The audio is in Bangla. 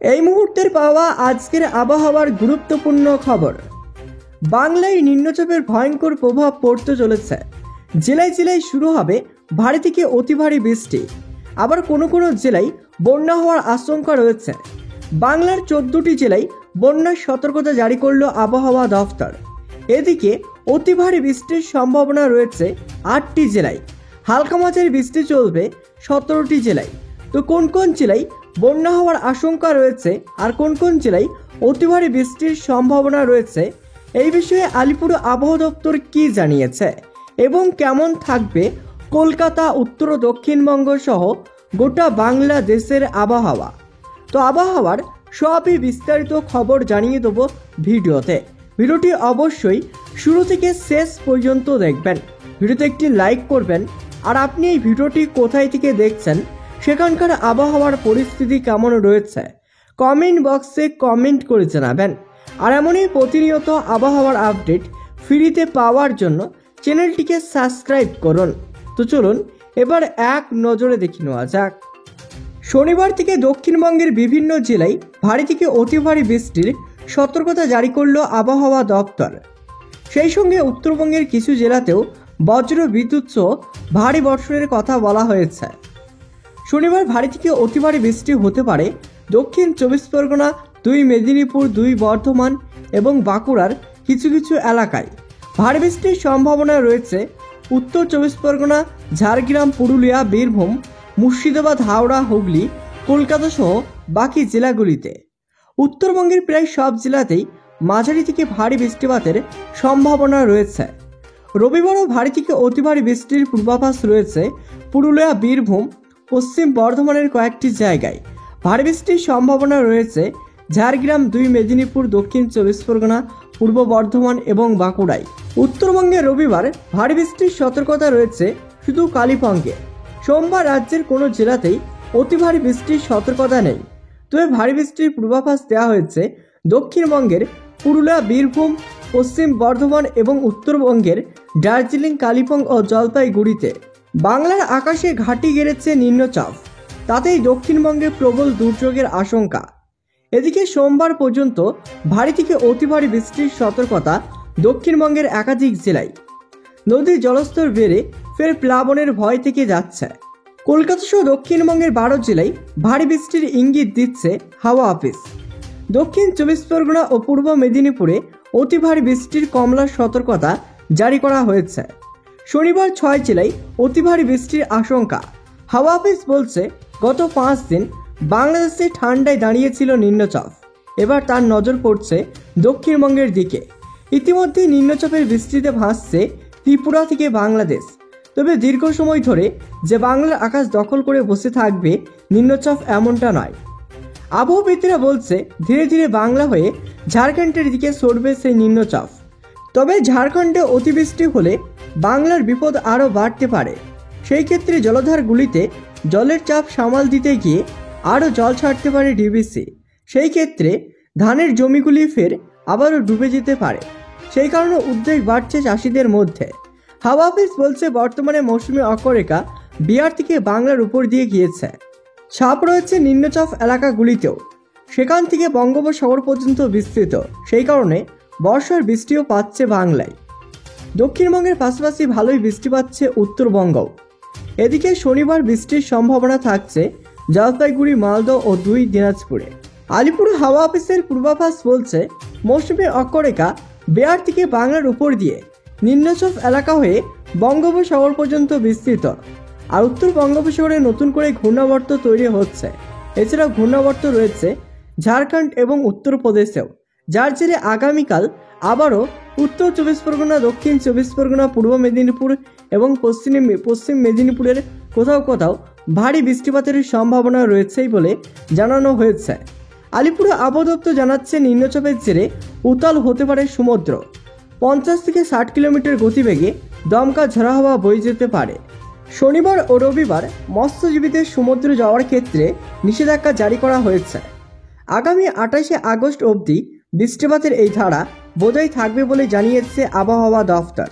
এই মুহূর্তের পাওয়া আজকের আবহাওয়ার গুরুত্বপূর্ণ খবর। বাংলায় নিম্নচাপের ভয়ঙ্কর প্রভাব পড়তে চলেছে। জেলায় জেলায় শুরু হবে ভারী থেকে অতি ভারী বৃষ্টি। আবার কোনো কোনো জেলায় বন্যা হওয়ার আশঙ্কা রয়েছে। বাংলার 14টি জেলায় বন্যার সতর্কতা জারি করল আবহাওয়া দফতর। এদিকে অতি ভারী বৃষ্টির সম্ভাবনা রয়েছে 8টি জেলায়। হালকা মাঝারি বৃষ্টি চলবে 17টি জেলায়। তো কোন কোন জেলায় বন্যা হওয়ার আশঙ্কা রয়েছে আর কোন কোন জেলায় অতি ভারী বৃষ্টির সম্ভাবনা রয়েছে, এই বিষয়ে আলিপুর আবহাওয়া দপ্তর কি জানিয়েছে এবং কেমন থাকবে কলকাতা, উত্তর ও দক্ষিণবঙ্গ সহ গোটা বাংলাদেশের আবহাওয়া। তো আবহাওয়ার সবই বিস্তারিত খবর জানিয়ে দেবো ভিডিওতে। ভিডিওটি অবশ্যই শুরু থেকে শেষ পর্যন্ত দেখবেন। ভিডিওতে একটি লাইক করবেন। আর আপনি এই ভিডিওটি কোথায় থেকে দেখছেন, সেখানকার আবহাওয়ার পরিস্থিতি কেমন রয়েছে কমেন্ট বক্সে কমেন্ট করে জানাবেন। আর এমনই প্রতিনিয়ত আবহাওয়ার আপডেট ফ্রিতে পাওয়ার জন্য চ্যানেলটিকে সাবস্ক্রাইব করুন। তো চলুন এবার এক নজরে দেখে নেওয়া যাক। শনিবার থেকে দক্ষিণবঙ্গের বিভিন্ন জেলায় ভারী থেকে অতি ভারী বৃষ্টির সতর্কতা জারি করল আবহাওয়া দপ্তর। সেই সঙ্গে উত্তরবঙ্গের কিছু জেলাতেও বজ্র বিদ্যুৎ সহ ভারী বর্ষণের কথা বলা হয়েছে। শনিবার ভারী থেকে অতি ভারী বৃষ্টি হতে পারে দক্ষিণ 24 পরগনা, 2 মেদিনীপুর, 2 বর্ধমান এবং বাঁকুড়ার কিছু কিছু এলাকায়। ভারী বৃষ্টির সম্ভাবনা রয়েছে উত্তর 24 পরগনা, ঝাড়গ্রাম, পুরুলিয়া, বীরভূম, মুর্শিদাবাদ, হাওড়া, হুগলি, কলকাতা সহ বাকি জেলাগুলিতে। উত্তরবঙ্গের প্রায় সব জেলাতেই মাঝারি থেকে ভারী বৃষ্টিপাতের সম্ভাবনা রয়েছে। রবিবারও ভারী থেকে অতি ভারী বৃষ্টির পূর্বাভাস রয়েছে পুরুলিয়া, বীরভূম, পশ্চিম বর্ধমানের কয়েকটি জায়গায়। ভারী বৃষ্টির সম্ভাবনা রয়েছে ঝাড়গ্রাম, 2 মেদিনীপুর, দক্ষিণ 24 পরগনা, পূর্ব বর্ধমান এবং বাঁকুড়ায়। উত্তরবঙ্গে রবিবার ভারী বৃষ্টির সতর্কতা রয়েছে শুধু কালিম্পংয়ে। সোমবার রাজ্যের কোনো জেলাতেই অতি ভারী বৃষ্টির সতর্কতা নেই। তবে ভারী বৃষ্টির পূর্বাভাস দেওয়া হয়েছে দক্ষিণবঙ্গের পুরুলিয়া, বীরভূম, পশ্চিম বর্ধমান এবং উত্তরবঙ্গের দার্জিলিং, কালিম্পং ও জলপাইগুড়িতে। বাংলার আকাশে ঘাঁটি গেড়েছে নিম্নচাপ, তাতেই দক্ষিণবঙ্গে প্রবল দুর্যোগের আশঙ্কা। এদিকে সোমবার পর্যন্ত ভারী থেকে অতি ভারী বৃষ্টির সতর্কতা দক্ষিণবঙ্গের একাধিক জেলায়। নদীর জলস্তর বেড়ে ফের প্লাবনের ভয় থেকে যাচ্ছে। কলকাতা সহ দক্ষিণবঙ্গের 12 জেলায় ভারী বৃষ্টির ইঙ্গিত দিচ্ছে হাওয়া অফিস। দক্ষিণ 24 পরগনা ও পূর্ব মেদিনীপুরে অতি ভারী বৃষ্টির কমলা সতর্কতা জারি করা হয়েছে। শনিবার 6 জেলায় অতি ভারী বৃষ্টির আশঙ্কা। হাওয়া অফিস বলছে গত 5 দিন বাংলাদেশে ঠান্ডায় দাঁড়িয়েছিল নিম্নচাপ। এবার তার নজর পড়ছে দক্ষিণবঙ্গের দিকে। ইতিমধ্যে নিম্নচাপের বৃষ্টিতে ভাসছে ত্রিপুরা থেকে বাংলাদেশ। তবে দীর্ঘ সময় ধরে যে বাংলার আকাশ দখল করে বসে থাকবে নিম্নচাপ এমনটা নয়। আবহবিদরা বলছে ধীরে ধীরে বাংলা হয়ে ঝাড়খণ্ডের দিকে সরবে সেই নিম্নচাপ। তবে ঝাড়খণ্ডে অতিবৃষ্টি হলে বাংলার বিপদ আরও বাড়তে পারে। সেই ক্ষেত্রে জলাধারগুলিতে জলের চাপ সামাল দিতে গিয়ে আরও জল ছাড়তে পারে ডিভিসি। সেই ক্ষেত্রে ধানের জমিগুলি ফের আবারও ডুবে যেতে পারে। সেই কারণে উদ্বেগ বাড়ছে চাষিদের মধ্যে। হাওয়া অফিস বলছে বর্তমানে মৌসুমী অক্ষরেখা বিহার থেকে বাংলার উপর দিয়ে গিয়েছে। ছাপ রয়েছে নিম্নচাপ এলাকাগুলিতেও, সেখান থেকে বঙ্গোপসাগর পর্যন্ত বিস্তৃত। সেই কারণে বর্ষার বৃষ্টিও পাচ্ছে বাংলায়। দক্ষিণবঙ্গের পাশাপাশি ভালোই বৃষ্টি পাচ্ছে উত্তরবঙ্গও। এদিকে শনিবার বৃষ্টির সম্ভাবনা থাকছে জলপাইগুড়ি, মালদহ ও 2 দিনাজপুরে। আলিপুর হাওয়া অফিসের পূর্বাভাস বলছে মৌসুমী অক্ষরেখা বিহার থেকে বাংলার উপর দিয়ে নিম্নচাপ এলাকা হয়ে বঙ্গোপসাগর পর্যন্ত বিস্তৃত। আর উত্তর বঙ্গোপসাগরে নতুন করে ঘূর্ণাবর্ত তৈরি হচ্ছে। এছাড়াও ঘূর্ণাবর্ত রয়েছে ঝাড়খণ্ড এবং উত্তরপ্রদেশেও, যার জেরে আগামীকাল আবারও উত্তর 24 পরগনা, দক্ষিণ 24 পরগনা, পূর্ব মেদিনীপুর এবং পশ্চিম মেদিনীপুরের কোথাও কোথাও ভারী বৃষ্টিপাতের সম্ভাবনা রয়েছেই বলে জানানো হয়েছে। আলিপুর আবহাওয়া দপ্তর জানাচ্ছে নিম্নচাপের জেরে উতাল হতে পারে সমুদ্র। 50 থেকে 60 কিলোমিটার গতিবেগে দমকা ঝড়ো হাওয়া বয়ে যেতে পারে। শনিবার ও রবিবার মৎস্যজীবীদের সমুদ্রে যাওয়ার ক্ষেত্রে নিষেধাজ্ঞা জারি করা হয়েছে। আগামী 28শে আগস্ট অবধি বৃষ্টিপাতের এই ধারা বজায় থাকবে বলে জানিয়েছে আবহাওয়া দফতর।